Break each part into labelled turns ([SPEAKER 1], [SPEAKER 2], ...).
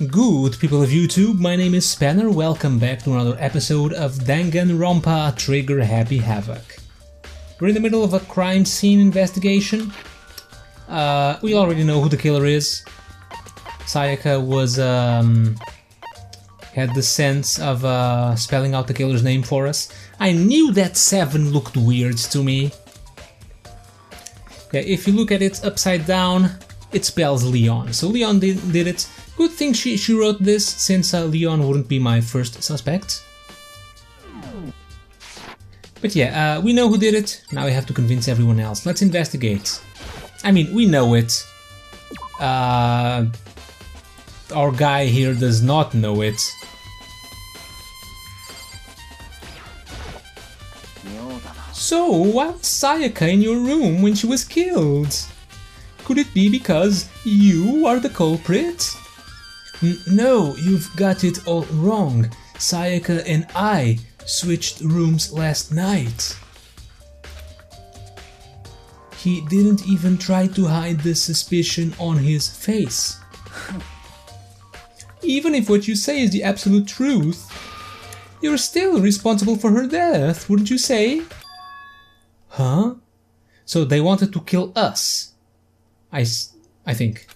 [SPEAKER 1] Good people of YouTube, my name is Spanner, welcome back to another episode of Danganronpa Trigger Happy Havoc. We're in the middle of a crime scene investigation. We already know who the killer is. Sayaka was, had the sense of spelling out the killer's name for us. I knew that 7 looked weird to me. Yeah, if you look at it upside down, it spells Leon. So Leon did it. Good thing she wrote this, since Leon wouldn't be my first suspect. But yeah, we know who did it, now we have to convince everyone else. Let's investigate. I mean, we know it. Our guy here does not know it. So, why was Sayaka in your room when she was killed? Could it be because you are the culprit? No, you've got it all wrong. Sayaka and I switched rooms last night. He didn't even try to hide the suspicion on his face. Even if what you say is the absolute truth, you're still responsible for her death, wouldn't you say? Huh? So they wanted to kill us. I think.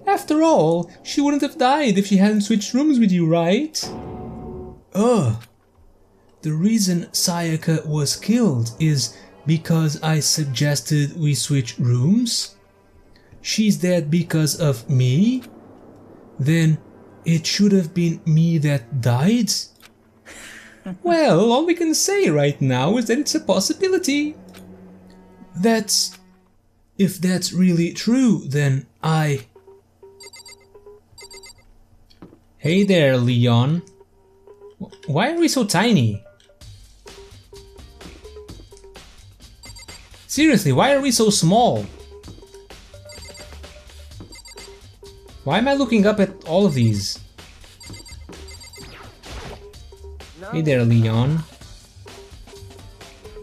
[SPEAKER 1] After all, she wouldn't have died if she hadn't switched rooms with you, right? Oh, the reason Sayaka was killed is because I suggested we switch rooms? She's dead because of me? Then it should have been me that died? Well, all we can say right now is that it's a possibility. If that's really true, then Hey there, Leon. Why are we so tiny? Seriously, why are we so small? Why am I looking up at all of these? Hey there, Leon.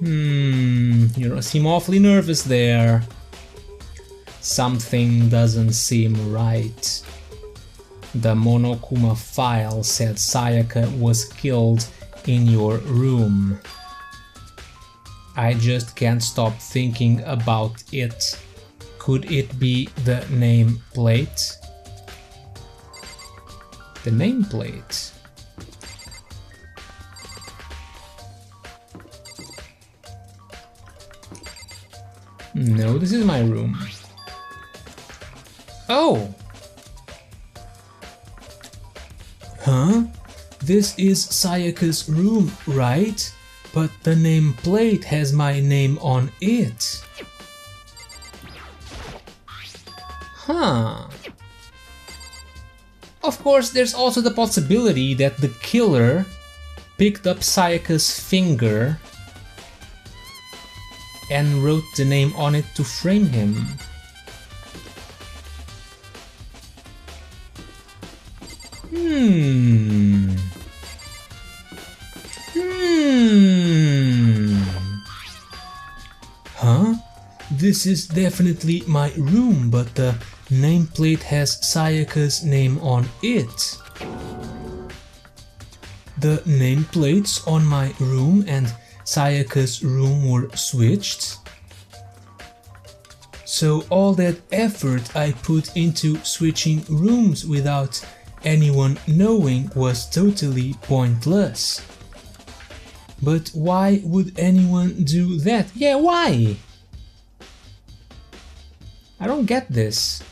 [SPEAKER 1] You seem awfully nervous there. Something doesn't seem right. The Monokuma file said Sayaka was killed in your room. I just can't stop thinking about it. Could it be the nameplate? The nameplate? No, this is my room. Oh! Huh? This is Sayaka's room, right? But the nameplate has my name on it. Huh. Of course, there's also the possibility that the killer picked up Sayaka's finger and wrote the name on it to frame him. Huh? This is definitely my room, but the nameplate has Sayaka's name on it. The nameplates on my room and Sayaka's room were switched. So all that effort I put into switching rooms without anyone knowing was totally pointless. But why would anyone do that? Yeah, why? I don't get this.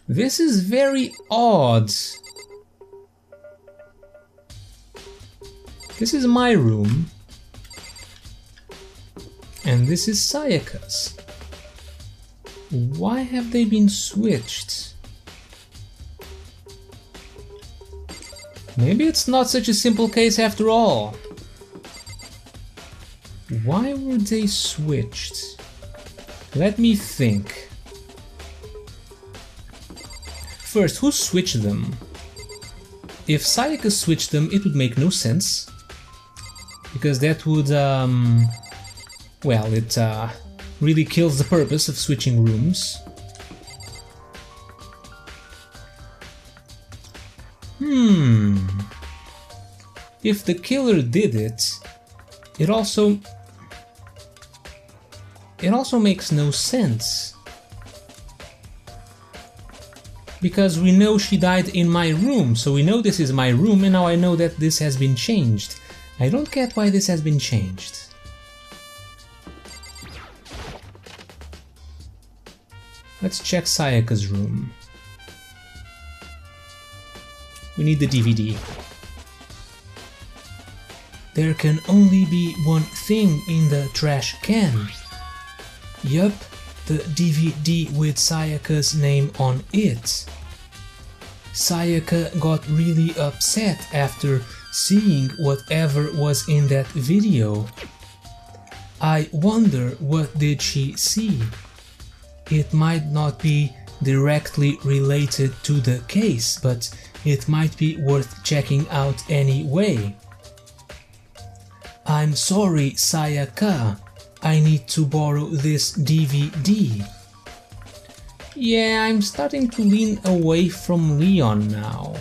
[SPEAKER 1] This is very odd. This is my room. And this is Sayaka's. Why have they been switched? Maybe it's not such a simple case after all. Why were they switched? Let me think. First, who switched them? If Sayaka switched them, it would make no sense. Because that would well, it really kills the purpose of switching rooms. If the killer did it, it also makes no sense. Because we know she died in my room, so we know this is my room, and now I know that this has been changed. I don't get why this has been changed. Let's check Sayaka's room. We need the DVD. There can only be one thing in the trash can. Yup, the DVD with Sayaka's name on it. Sayaka got really upset after seeing whatever was in that video. I wonder, what did she see? It might not be directly related to the case, but it might be worth checking out anyway. I'm sorry, Sayaka. I need to borrow this DVD. Yeah, I'm starting to lean away from Leon now.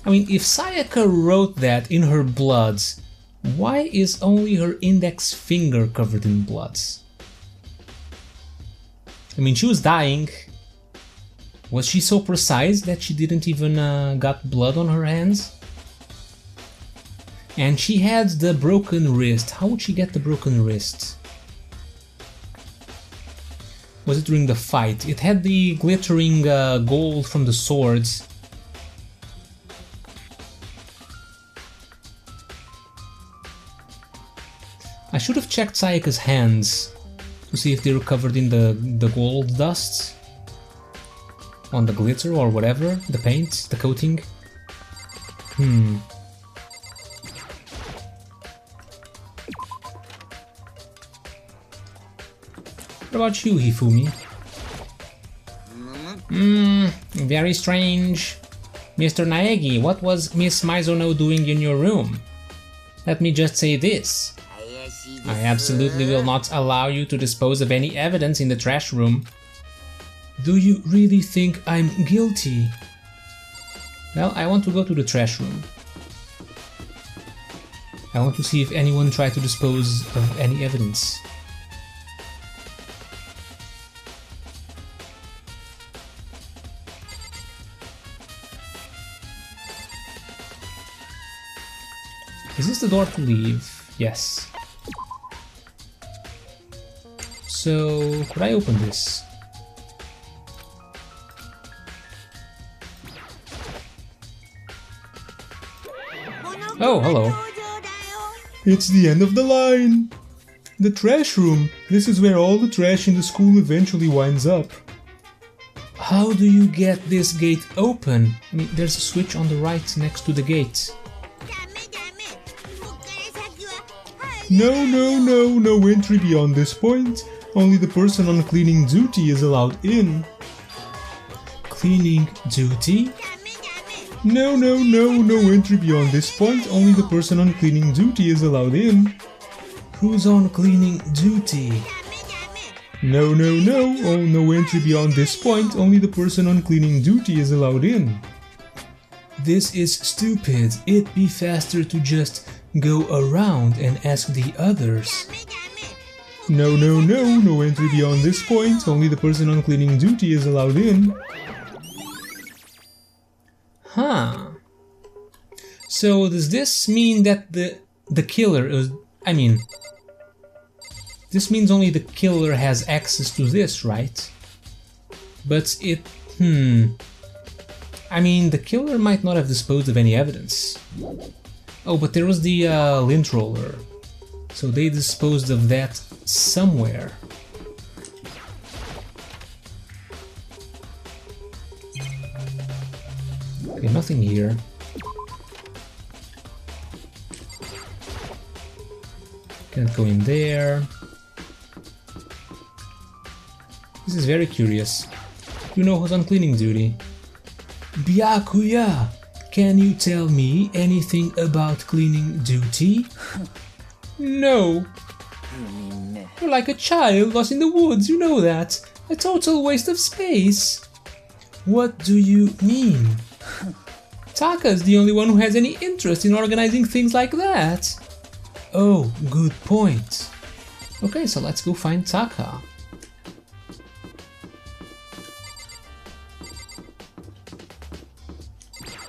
[SPEAKER 1] I mean, if Sayaka wrote that in her bloods, why is only her index finger covered in bloods? I mean, she was dying. Was she so precise that she didn't even got blood on her hands? And she had the broken wrist. How would she get the broken wrist? Was it during the fight? It had the glittering gold from the swords. I should have checked Sayaka's hands to see if they were covered in the gold dust. On the glitter or whatever, the paint, the coating. What about you, Hifumi? Very strange. Mr. Naegi, what was Miss Mizuno doing in your room? Let me just say this. I absolutely will not allow you to dispose of any evidence in the trash room. Do you really think I'm guilty? Well, I want to go to the trash room. I want to see if anyone tried to dispose of any evidence. Is this the door to leave? Yes. So, could I open this? Oh, hello. It's the end of the line! The trash room. This is where all the trash in the school eventually winds up. How do you get this gate open? I mean, there's a switch on the right next to the gate. No entry beyond this point. Only the person on cleaning duty is allowed in. Cleaning duty? No entry beyond this point. Only the person on cleaning duty is allowed in. Who's on cleaning duty? No. Oh, no entry beyond this point. Only the person on cleaning duty is allowed in. This is stupid. It'd be faster to just go around and ask the others. No entry beyond this point. Only the person on cleaning duty is allowed in. Huh. So does this mean that the killer is... I mean... This means only the killer has access to this, right? But it... I mean, the killer might not have disposed of any evidence. Oh, but there was the lint roller. So they disposed of that somewhere. Okay, nothing here. Can't go in there. This is very curious. You know who's on cleaning duty? Byakuya! Can you tell me anything about cleaning duty? No. You're like a child lost in the woods, you know that. A total waste of space. What do you mean? Taka's the only one who has any interest in organizing things like that. Oh, good point. Okay, so let's go find Taka.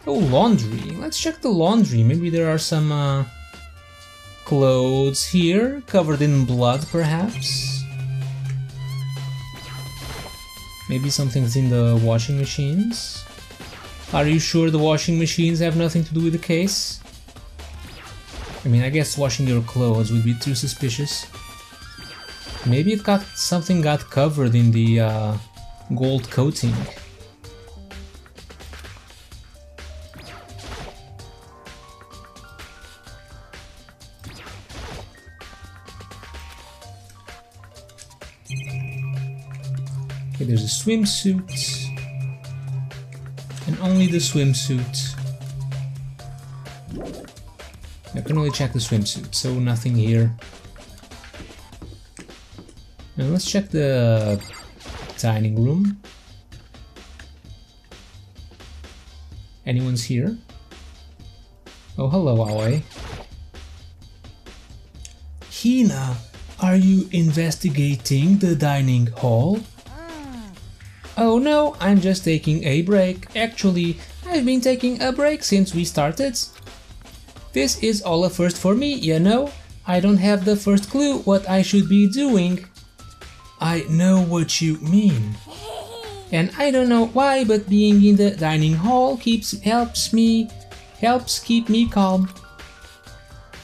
[SPEAKER 1] Oh, laundry. Let's check the laundry. Maybe there are some clothes here, covered in blood, perhaps. Maybe something's in the washing machines. Are you sure the washing machines have nothing to do with the case? I mean, I guess washing your clothes would be too suspicious. Maybe something got covered in the gold coating. Okay, there's a swimsuit. And only the swimsuit. I can only check the swimsuit, so nothing here. Now let's check the dining room. Anyone's here? Oh, hello, Aoi. Hina, are you investigating the dining hall? Oh no, I'm just taking a break. Actually, I've been taking a break since we started. This is all a first for me, you know? I don't have the first clue what I should be doing. I know what you mean. And I don't know why, but being in the dining hall helps keep me calm.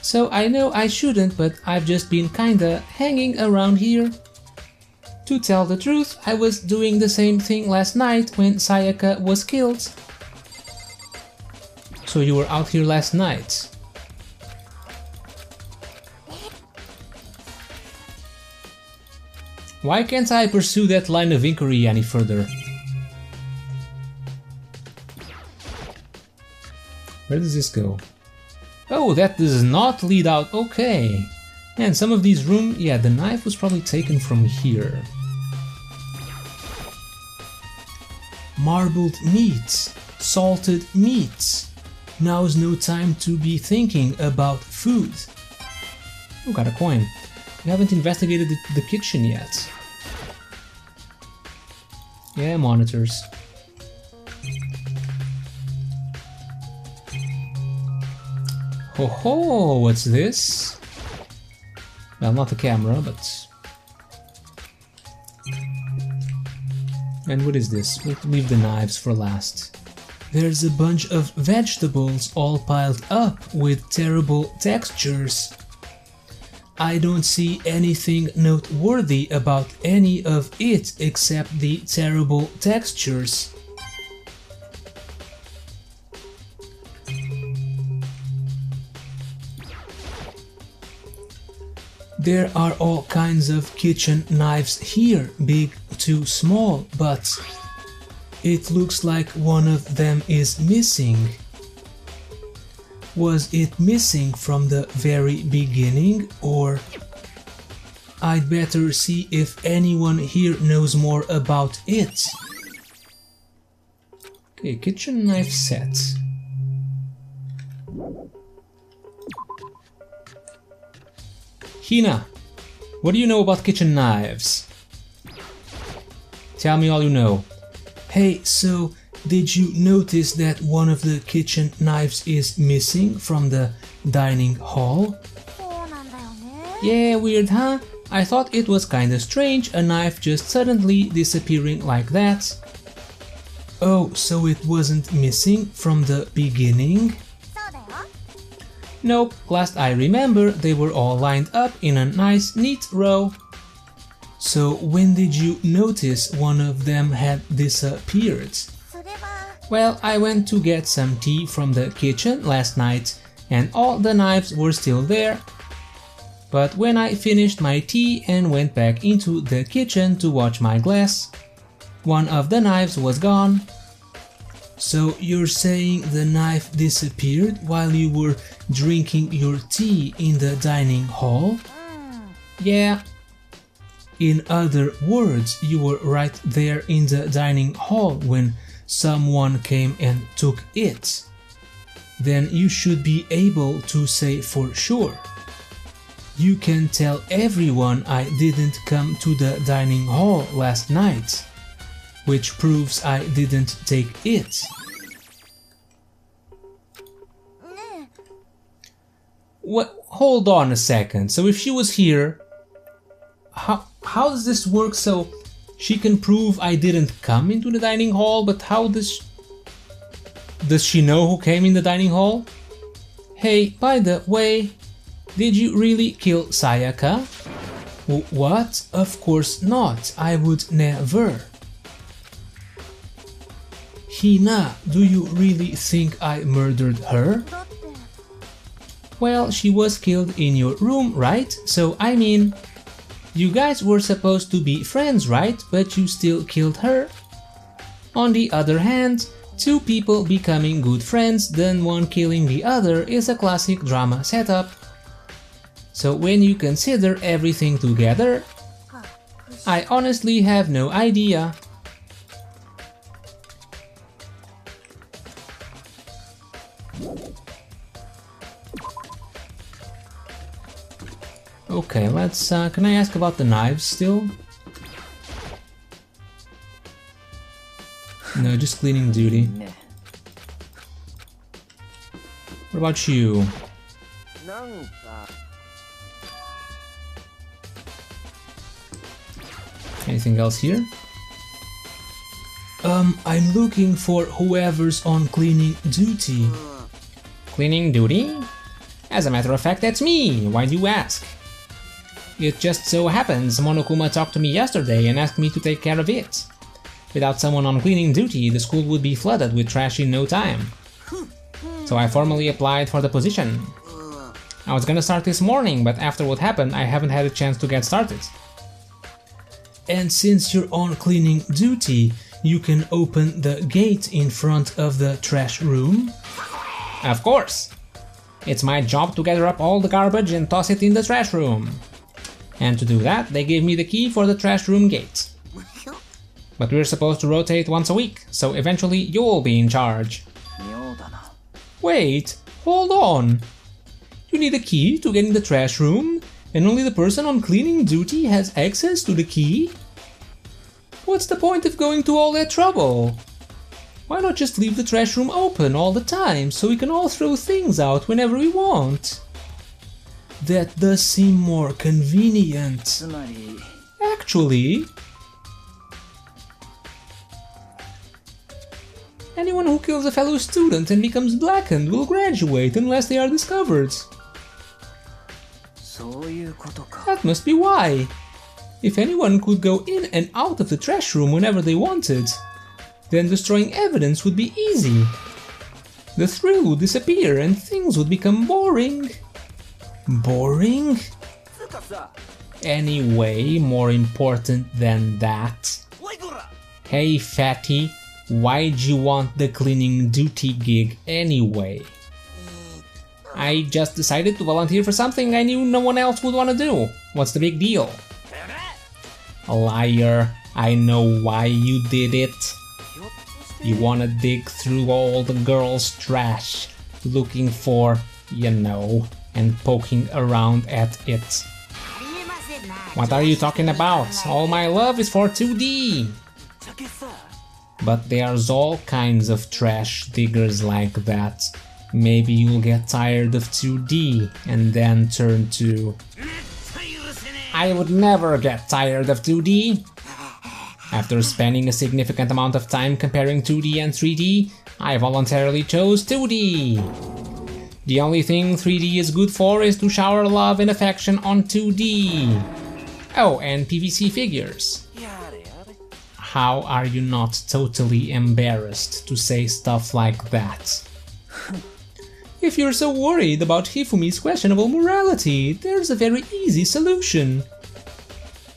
[SPEAKER 1] So I know I shouldn't, but I've just been kinda hanging around here. To tell the truth, I was doing the same thing last night when Sayaka was killed. So you were out here last night? Why can't I pursue that line of inquiry any further? Where does this go? Oh, that does not lead out. Okay. And some of these rooms, yeah, the knife was probably taken from here. Marbled meats, salted meats. Now's no time to be thinking about food. Oh, got a coin. We haven't investigated the kitchen yet. Yeah, monitors. Ho ho, what's this? Well, not the camera, but... And what is this? We'll leave the knives for last. There's a bunch of vegetables all piled up with terrible textures. I don't see anything noteworthy about any of it except the terrible textures. There are all kinds of kitchen knives here, big to small, but it looks like one of them is missing. Was it missing from the very beginning, or... I'd better see if anyone here knows more about it. Okay, kitchen knife set. Hina, what do you know about kitchen knives? Tell me all you know. Hey, so did you notice that one of the kitchen knives is missing from the dining hall? Yeah, weird, huh? I thought it was kinda strange, a knife just suddenly disappearing like that. Oh, so it wasn't missing from the beginning? Nope, last I remember they were all lined up in a nice neat row. So when did you notice one of them had disappeared? Well, I went to get some tea from the kitchen last night and all the knives were still there. But when I finished my tea and went back into the kitchen to watch my glass, one of the knives was gone. So you're saying the knife disappeared while you were drinking your tea in the dining hall? Yeah. In other words, you were right there in the dining hall when someone came and took it. Then you should be able to say for sure. You can tell everyone I didn't come to the dining hall last night, which proves I didn't take it. What? Hold on a second. So if she was here, how does this work? So she can prove I didn't come into the dining hall, but how does she know who came in the dining hall? Hey, by the way, did you really kill Sayaka? What? Of course not. I would never. Hina, do you really think I murdered her? Well, she was killed in your room, right? So, I mean, you guys were supposed to be friends, right? But you still killed her. On the other hand, two people becoming good friends, then one killing the other is a classic drama setup. So when you consider everything together, I honestly have no idea. Okay, let's, can I ask about the knives still? No, just cleaning duty. What about you? Anything else here? I'm looking for whoever's on cleaning duty. Cleaning duty? As a matter of fact, that's me. Why do you ask? It just so happens Monokuma talked to me yesterday and asked me to take care of it. Without someone on cleaning duty, the school would be flooded with trash in no time. So I formally applied for the position. I was gonna start this morning, but after what happened, I haven't had a chance to get started. And since you're on cleaning duty, you can open the gate in front of the trash room? Of course! It's my job to gather up all the garbage and toss it in the trash room. And to do that, they gave me the key for the trash room gate. But we're supposed to rotate once a week, so eventually you'll be in charge. Wait, hold on! You need a key to get in the trash room, and only the person on cleaning duty has access to the key? What's the point of going to all that trouble? Why not just leave the trash room open all the time, so we can all throw things out whenever we want? That does seem more convenient. Actually, anyone who kills a fellow student and becomes blackened will graduate unless they are discovered. That must be why. If anyone could go in and out of the trash room whenever they wanted, then destroying evidence would be easy. The thrill would disappear and things would become boring. Boring? Anyway, more important than that. Hey fatty, why'd you want the cleaning duty gig anyway? I just decided to volunteer for something I knew no one else would want to do. What's the big deal? Liar, I know why you did it. You wanna dig through all the girls' trash, looking for, you know, and poking around at it. What are you talking about? All my love is for 2D. But there's all kinds of trash diggers like that. Maybe you'll get tired of 2D and then turn to... I would never get tired of 2D. After spending a significant amount of time comparing 2D and 3D, I voluntarily chose 2D. The only thing 3D is good for is to shower love and affection on 2D. Oh, and PVC figures. How are you not totally embarrassed to say stuff like that? If you're so worried about Hifumi's questionable morality, there's a very easy solution.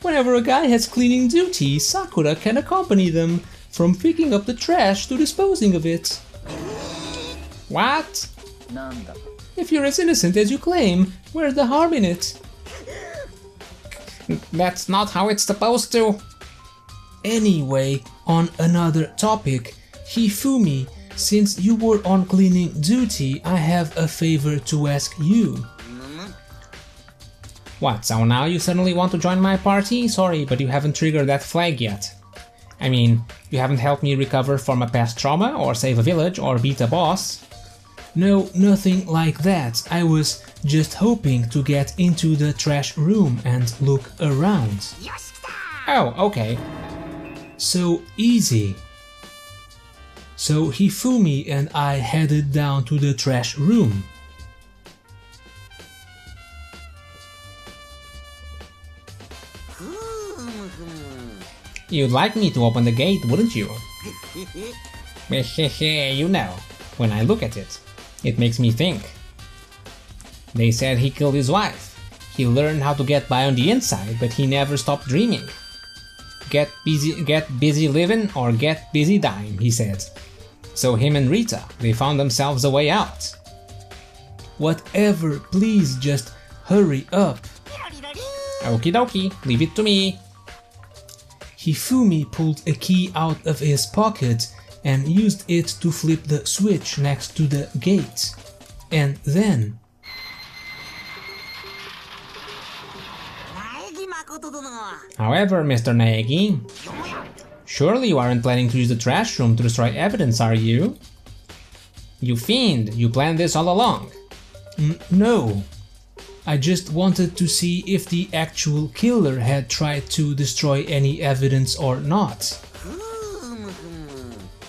[SPEAKER 1] Whenever a guy has cleaning duty, Sakura can accompany them, from picking up the trash to disposing of it. What? If you're as innocent as you claim, where's the harm in it?
[SPEAKER 2] That's not how it's supposed to.
[SPEAKER 1] Anyway, on another topic, Hifumi, since you were on cleaning duty, I have a favor to ask you.
[SPEAKER 2] What, so now you suddenly want to join my party? Sorry, but you haven't triggered that flag yet. I mean, you haven't helped me recover from a past trauma, or save a village, or beat a boss.
[SPEAKER 1] No, nothing like that. I was just hoping to get into the trash room and look around.
[SPEAKER 2] Oh, okay.
[SPEAKER 1] So easy. So Hifumi and I headed down to the trash room.
[SPEAKER 2] You'd like me to open the gate, wouldn't you? You know, when I look at it, it makes me think. They said he killed his wife. He learned how to get by on the inside, but he never stopped dreaming. Get busy living or get busy dying, he said. So him and Rita, they found themselves a way out.
[SPEAKER 1] Whatever, please just hurry up.
[SPEAKER 2] Okie dokie, leave it to me.
[SPEAKER 1] Hifumi pulled a key out of his pocket and used it to flip the switch next to the gate. And then...
[SPEAKER 2] However, Mr. Naegi, surely you aren't planning to use the trash room to destroy evidence, are you? You fiend, you planned this all along.
[SPEAKER 1] No. I just wanted to see if the actual killer had tried to destroy any evidence or not.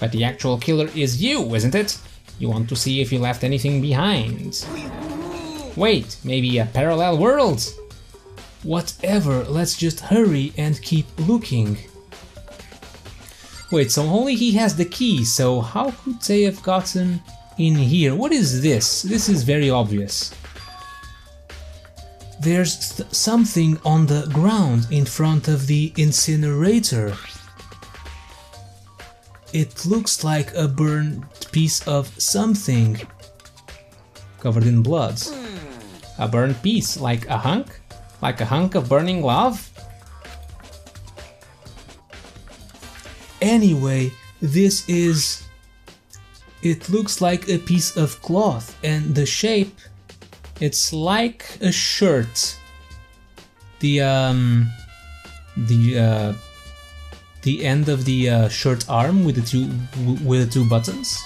[SPEAKER 2] But the actual killer is you, isn't it? You want to see if you left anything behind. Wait, maybe a parallel world?
[SPEAKER 1] Whatever, let's just hurry and keep looking.
[SPEAKER 2] Wait, so only he has the key, so how could they have gotten in here? What is this? This is very obvious.
[SPEAKER 1] There's something on the ground in front of the incinerator. It looks like a burned piece of something.
[SPEAKER 2] Covered in blood. A burned piece, like a hunk? Like a hunk of burning love?
[SPEAKER 1] Anyway, this is... It looks like a piece of cloth, and the shape... It's like a shirt. The end of the shirt arm with the two buttons.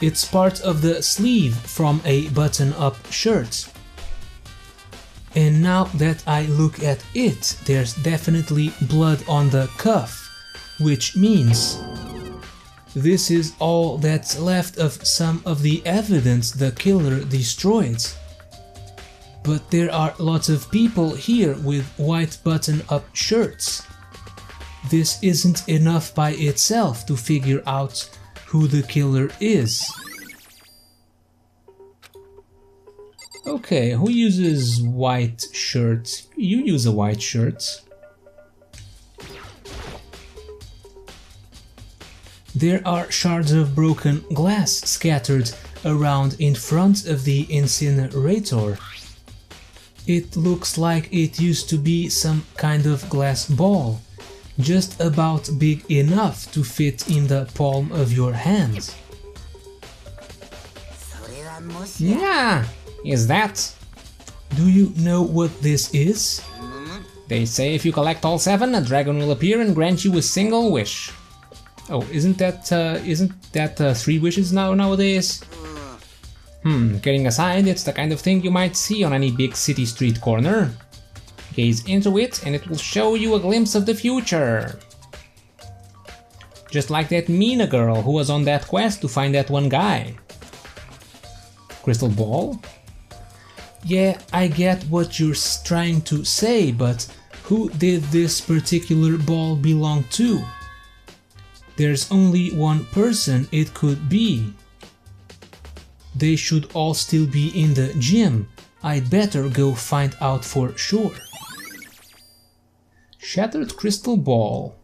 [SPEAKER 1] It's part of the sleeve from a button-up shirt. And now that I look at it, there's definitely blood on the cuff, which means this is all that's left of some of the evidence the killer destroyed. But there are lots of people here with white button-up shirts. This isn't enough by itself to figure out who the killer is.
[SPEAKER 2] Okay, who uses white shirts? You use a white shirt.
[SPEAKER 1] There are shards of broken glass scattered around in front of the incinerator. It looks like it used to be some kind of glass ball, just about big enough to fit in the palm of your hand.
[SPEAKER 2] Yeah, is that?
[SPEAKER 1] Do you know what this is?
[SPEAKER 2] They say if you collect all 7, a dragon will appear and grant you a single wish. Oh, isn't that 3 wishes nowadays? Kidding aside, it's the kind of thing you might see on any big city street corner. Gaze into it and it will show you a glimpse of the future. Just like that Mina girl who was on that quest to find that one guy. Crystal ball?
[SPEAKER 1] Yeah, I get what you're trying to say, but who did this particular ball belong to? There's only one person it could be. They should all still be in the gym. I'd better go find out for sure.
[SPEAKER 2] Shattered crystal ball.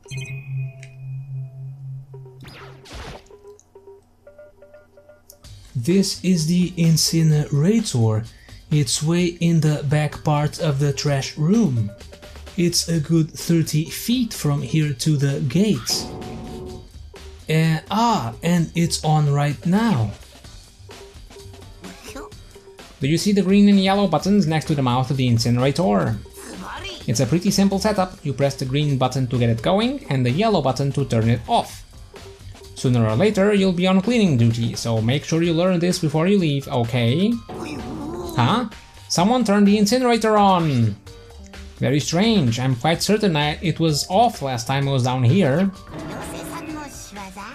[SPEAKER 1] This is the incinerator. It's way in the back part of the trash room. It's a good 30 feet from here to the gate. And it's on right now.
[SPEAKER 2] Do you see the green and yellow buttons next to the mouth of the incinerator? It's a pretty simple setup. You press the green button to get it going and the yellow button to turn it off. Sooner or later you'll be on cleaning duty, so make sure you learn this before you leave, okay? Huh? Someone turned the incinerator on! Very strange, I'm quite certain it was off last time I was down here.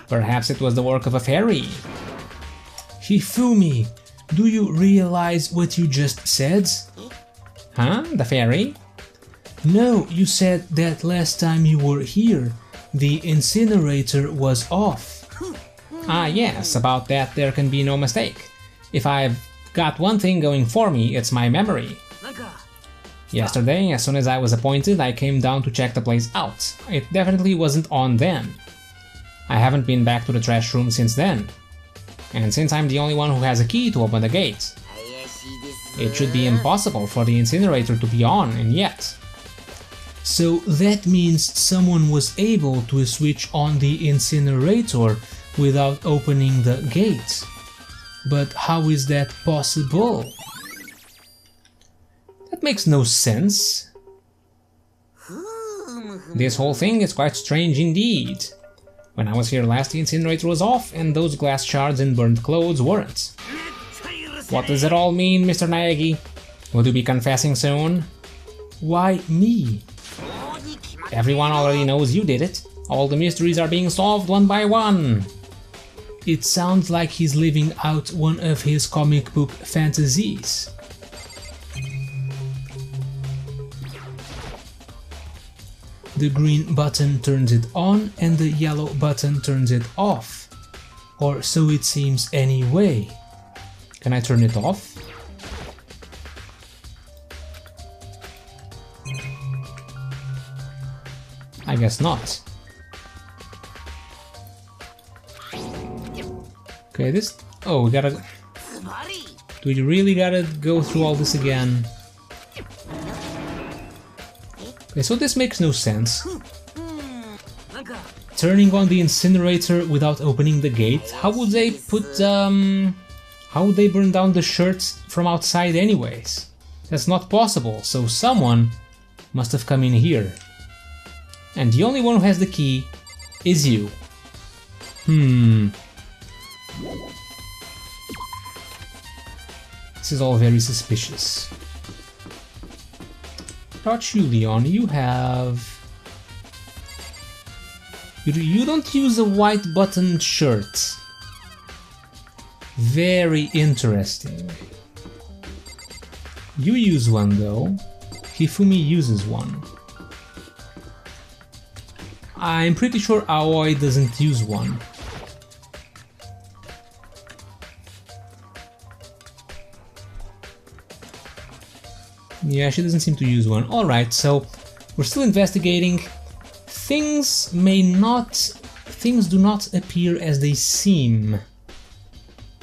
[SPEAKER 2] Perhaps it was the work of a fairy.
[SPEAKER 1] Hifumi, do you realize what you just said?
[SPEAKER 2] Huh? The fairy?
[SPEAKER 1] No, you said that last time you were here, the incinerator was off.
[SPEAKER 2] Ah yes, about that there can be no mistake. If I've got one thing going for me, it's my memory. Yesterday, as soon as I was appointed, I came down to check the place out. It definitely wasn't on then. I haven't been back to the trash room since then. And since I'm the only one who has a key to open the gate, it should be impossible for the incinerator to be on, and yet.
[SPEAKER 1] So that means someone was able to switch on the incinerator without opening the gate. But how is that possible?
[SPEAKER 2] That makes no sense. This whole thing is quite strange indeed. When I was here last, the incinerator was off and those glass shards and burnt clothes weren't. What does it all mean, Mr. Naegi? Will you be confessing soon?
[SPEAKER 1] Why me?
[SPEAKER 2] Everyone already knows you did it. All the mysteries are being solved one by one.
[SPEAKER 1] It sounds like he's living out one of his comic book fantasies. The green button turns it on and the yellow button turns it off. Or so it seems anyway.
[SPEAKER 2] Can I turn it off? I guess not. Okay, this... Oh, we gotta... Do we really gotta go through all this again? Okay, so this makes no sense. Turning on the incinerator without opening the gate. How would they put how would they burn down the shirts from outside anyways? That's not possible, so someone must have come in here. And the only one who has the key is you. This is all very suspicious. About you, Leon, you have... You don't use a white buttoned shirt. Very interesting. You use one though. Hifumi uses one. I'm pretty sure Aoi doesn't use one. Yeah, she doesn't seem to use one. Alright, so we're still investigating. Things do not appear as they seem.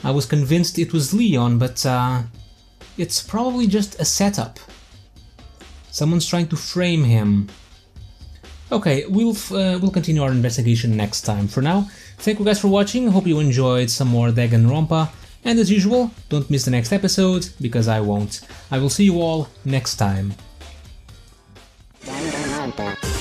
[SPEAKER 2] I was convinced it was Leon, but it's probably just a setup. Someone's trying to frame him. Okay, we'll continue our investigation next time. For now, thank you guys for watching. Hope you enjoyed some more Danganronpa. And as usual, don't miss the next episode, because I won't. I will see you all next time.
[SPEAKER 3] Danganronpa.